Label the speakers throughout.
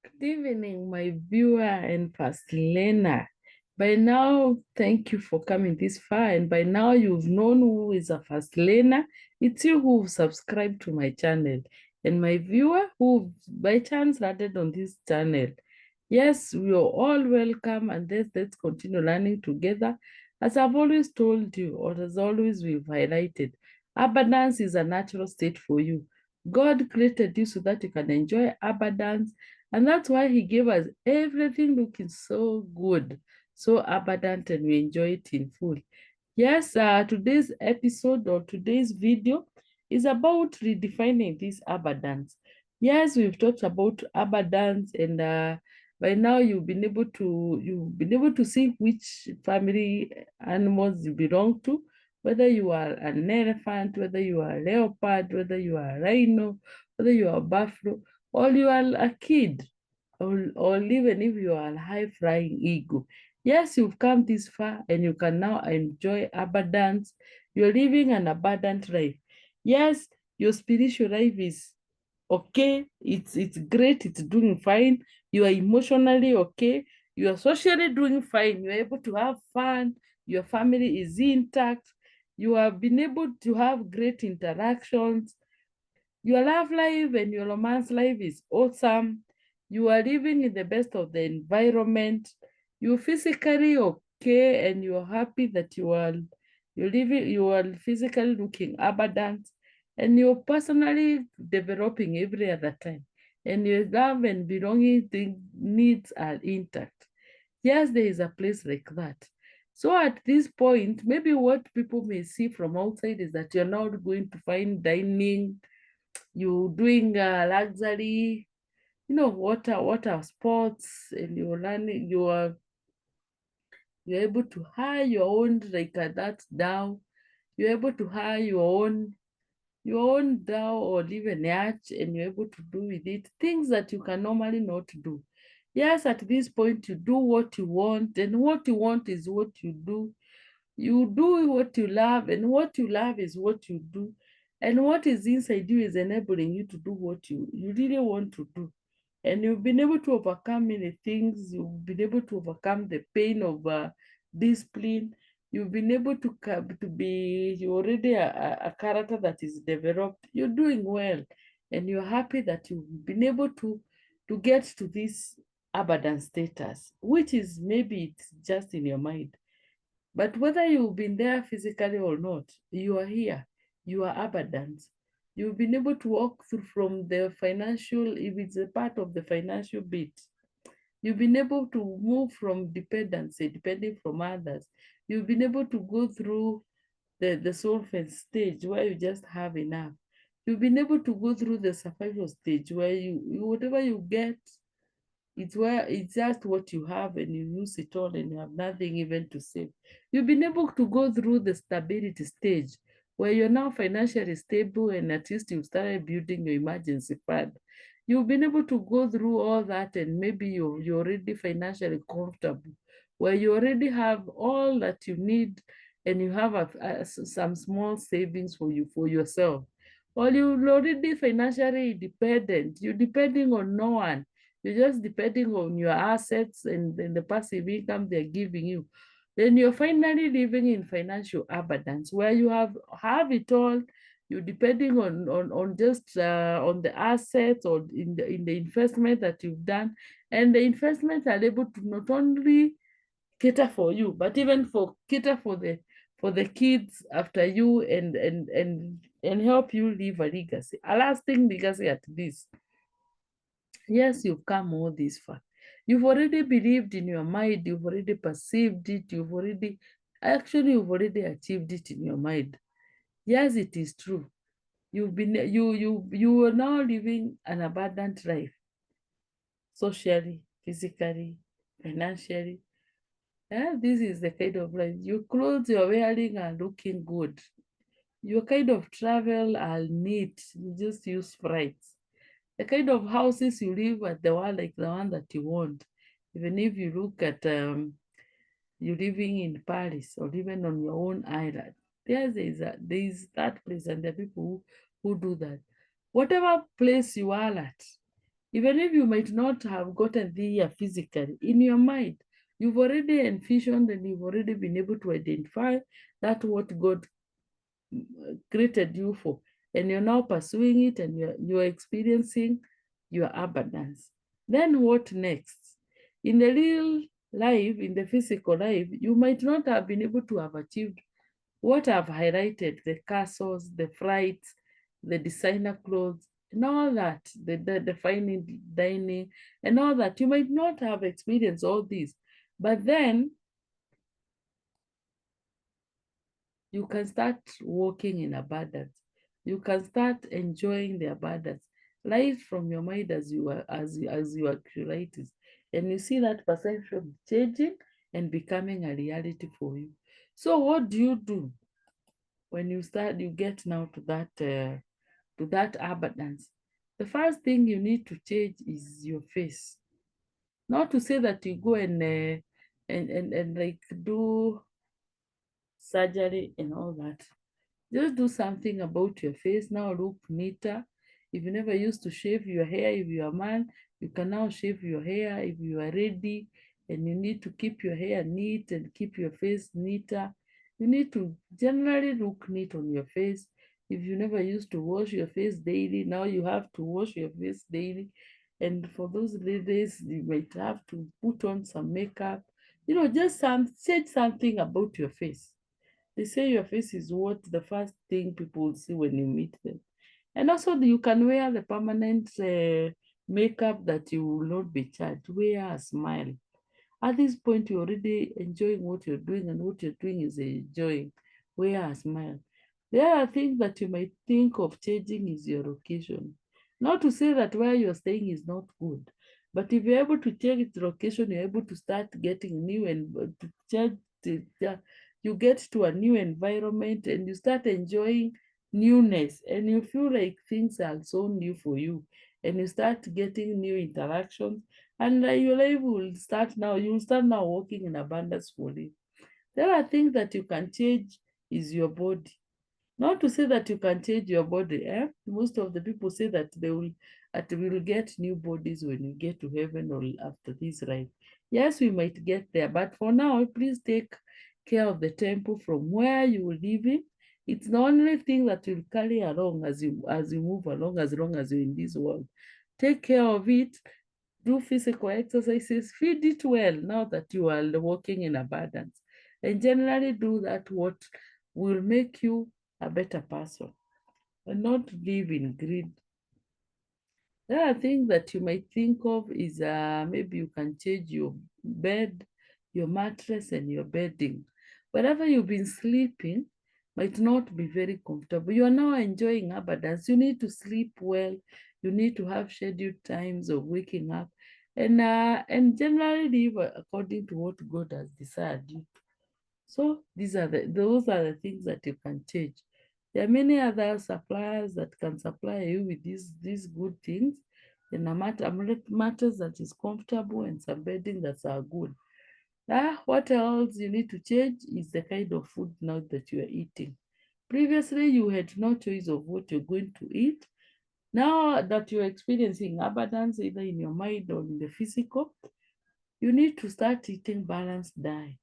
Speaker 1: Good evening, my viewer and past learner. By now, thank you for coming this far. And by now, you've known who is a fast learner. It's you who subscribed to my channel. And my viewer who by chance landed on this channel. Yes, we are all welcome and let's continue learning together. As I've always told you, or as always we've highlighted, abundance is a natural state for you. God created you so that you can enjoy abundance, and that's why he gave us everything looking so good, so abundant, and we enjoy it in full. Yes, today's episode or today's video is about redefining this abundance. Yes, we've talked about abundance, and by now you've been able to see which family animals you belong to, whether you are an elephant, whether you are a leopard, whether you are a rhino, whether you are a buffalo, or you are a kid, or even if you are a high-flying eagle. Yes, you've come this far and you can now enjoy abundance. You're living an abundant life. Yes, your spiritual life is okay. It's great. It's doing fine. You are emotionally okay. You are socially doing fine. You're able to have fun. Your family is intact. You have been able to have great interactions. Your love life and your romance life is awesome. You are living in the best of the environment. You're physically okay and you're happy that you are physically looking abundant, and you're personally developing every other time. And your love and belonging needs are intact. Yes, there is a place like that. So at this point, maybe what people may see from outside is that you're not going to find dining, you doing luxury, water sports, and you're learning, you're able to hire your own, like that dao. You're able to hire your own dao or live an yacht, and you're able to do with it things that you can normally not do. Yes, at this point you do what you want, and what you want is what you do. You do what you love, and what you love is what you do. And what is inside you is enabling you to do what you really want to do. And you've been able to overcome many things. You've been able to overcome the pain of discipline. You've been able to be, you're already a character that is developed. You're doing well. And you're happy that you've been able to get to this abundant status, which is maybe it's just in your mind. But whether you've been there physically or not, you are here. You are abundant. You've been able to walk through from the financial, if it's a part of the financial bit, you've been able to move from dependency, depending from others. You've been able to go through the solvent stage where you just have enough. You've been able to go through the survival stage where whatever you get, it's just what you have and you use it all and you have nothing even to save. You've been able to go through the stability stage where you're now financially stable and at least you've started building your emergency fund. You've been able to go through all that, and maybe you're already financially comfortable, where you already have all that you need, and you have some small savings for yourself. Or you're already financially independent. You're depending on no one. You're just depending on your assets and the passive income they're giving you. Then you're finally living in financial abundance where you have it all. You're depending on just on the assets or in the investment that you've done. And the investments are able to not only cater for you, but even for cater for the kids after you, and help you leave a legacy, a lasting legacy at this. Yes, you've come all this far. You've already believed in your mind, you've already perceived it, you've already achieved it in your mind. Yes, it is true. You are now living an abundant life, socially, physically, financially. This is the kind of life. Your clothes you're wearing are looking good. Your kind of travel are neat. You just use flights. The kind of houses you live at, the one like the one that you want. Even if you look at you living in Paris or even on your own island, there is that place, and there are people who do that. Whatever place you are at, Even if you might not have gotten there physically, in your mind, you've already envisioned and you've already been able to identify that what God created you for. And you're now pursuing it and you're experiencing your abundance. Then what next? In the real life, in the physical life, you might not have been able to have achieved what I've highlighted, the castles, the flights, the designer clothes, and all that, the fine dining, and all that. You might not have experienced all these, but then you can start walking in abundance. You can start enjoying the abundance right from your mind as you accurate it. And you see that perception changing and becoming a reality for you. So what do you do when you get now to that abundance? The first thing you need to change is your face. Not to say that you go and like do surgery and all that. Just do something about your face. Now look neater. If you never used to shave your hair, if you're a man, you can now shave your hair. If you are ready and you need to keep your hair neat and keep your face neater, you need to generally look neat on your face. If you never used to wash your face daily, now you have to wash your face daily. And for those ladies, you might have to put on some makeup. Just change something about your face. They say your face is what the first thing people see when you meet them. And also you can wear the permanent makeup that you will not be charged. Wear a smile. At this point, you're already enjoying what you're doing, and what you're doing is enjoying. Wear a smile. The other thing that you might think of changing is your location. Not to say that where you're staying is not good, but if you're able to change the location, you're able to start getting new and to change you get to a new environment and you start enjoying newness and you feel like things are so new for you and you start getting new interactions and your life will start now. You'll start now walking in abundance fully. There are things that you can change is your body. Not to say that you can change your body. Most of the people say that will get new bodies when you get to heaven or after this life. Yes, we might get there, but for now, please take care of the temple from where you are living. It's the only thing that will carry along as you move along, as long as you're in this world. Take care of it, do physical exercises, feed it well now that you are walking in abundance. And generally do that what will make you a better person and not live in greed. The other thing that you might think of is maybe you can change your bed, your mattress, and your bedding. Wherever you've been sleeping might not be very comfortable. You are now enjoying abundance. You need to sleep well. You need to have scheduled times of waking up, and generally live according to what God has desired you. So those are the things that you can change. There are many other suppliers that can supply you with these good things. And matters that is comfortable and some bedding that are good. What else you need to change is the kind of food now that you are eating. Previously, you had no choice of what you're going to eat. Now that you're experiencing abundance, either in your mind or in the physical, you need to start eating balanced diet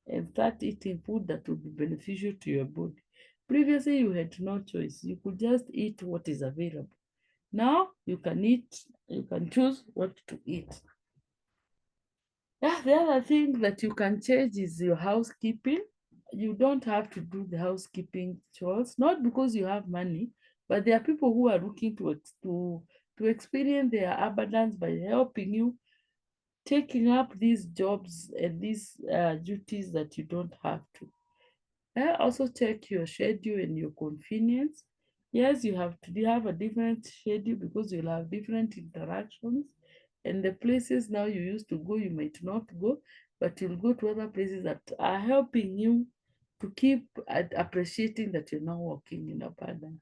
Speaker 1: and start eating food that will be beneficial to your body. Previously, you had no choice. You could just eat what is available. Now you can choose what to eat. The other thing that you can change is your housekeeping. You don't have to do the housekeeping chores, not because you have money, but there are people who are looking to experience their abundance by helping you taking up these jobs and these duties that you don't have to. Also check your schedule and your convenience. Yes, you have a different schedule because you'll have different interactions. And the places now you used to go, you might not go, but you'll go to other places that are helping you to keep appreciating that you're now working in abundance.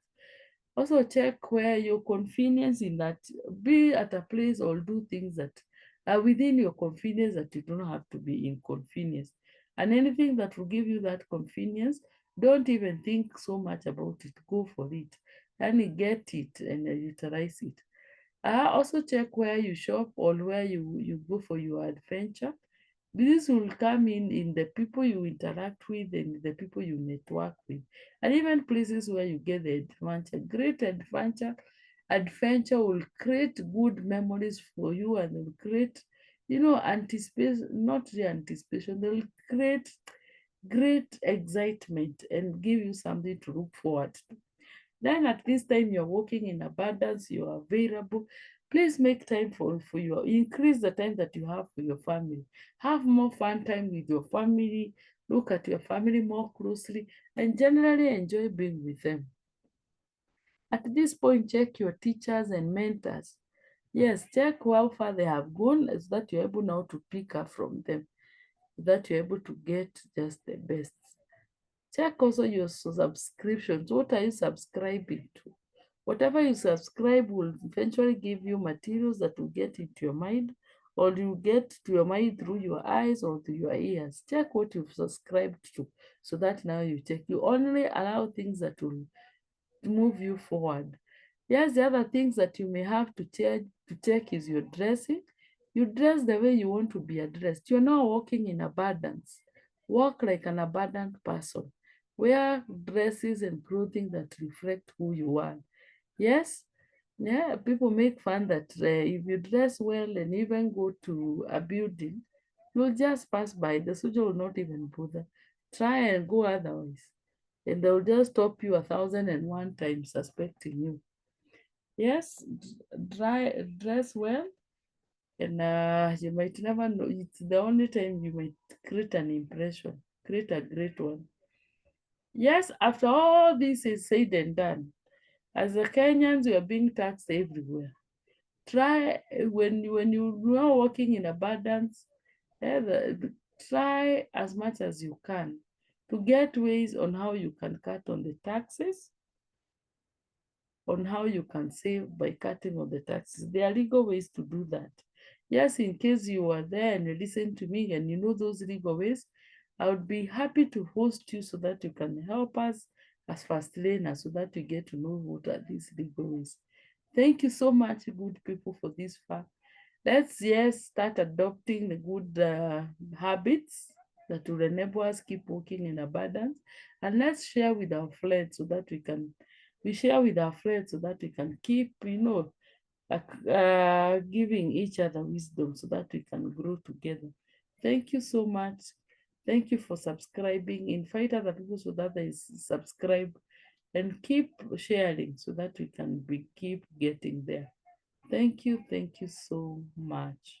Speaker 1: Also check where your convenience in that, be at a place or do things that are within your convenience that you don't have to be inconvenienced. And anything that will give you that convenience, don't even think so much about it. Go for it and get it and utilize it. Also check where you shop or where you go for your adventure. This will come in the people you interact with and the people you network with, and even places where you get the adventure. Great adventure will create good memories for you, and will create, anticipation, not the anticipation, they will create great excitement and give you something to look forward to. Then at this time you're working in abundance, you are available. Please make time for your, increase the time that you have for your family. Have more fun time with your family, look at your family more closely, and generally enjoy being with them. At this point, check your teachers and mentors. Yes, check how far they have gone so that you're able now to pick up from them, so that you're able to get just the best. Check also your subscriptions. What are you subscribing to? Whatever you subscribe will eventually give you materials that will get into your mind, or you get to your mind through your eyes or through your ears. Check what you've subscribed to so that now you check. You only allow things that will move you forward. Yes, the other things that you may have to check is your dressing. You dress the way you want to be addressed. You're now walking in abundance. Walk like an abundant person. Wear dresses and clothing that reflect who you are. Yes, yeah, people make fun that if you dress well and even go to a building, you'll just pass by. The soldier will not even bother. Try and go otherwise, and they'll just stop you 1,001 times suspecting you. Yes, dress well, and you might never know. It's the only time you might create an impression, create a great one. Yes, after all this is said and done, as the Kenyans, we are being taxed everywhere. Try when you are working in abundance, try as much as you can to get ways on how you can cut on the taxes, on how you can save by cutting on the taxes. There are legal ways to do that. Yes, in case you are there and you listen to me and you know those legal ways, I would be happy to host you so that you can help us as fast learners so that we get to know what are these legal ways. Thank you so much, good people, for this far. Let's, yes, start adopting the good habits that will enable us keep working in abundance, and let's share with our friends so that we share with our friends so that we can keep, giving each other wisdom so that we can grow together. Thank you so much. Thank you for subscribing. Invite other people so that they subscribe, and keep sharing so that we can keep getting there. Thank you so much.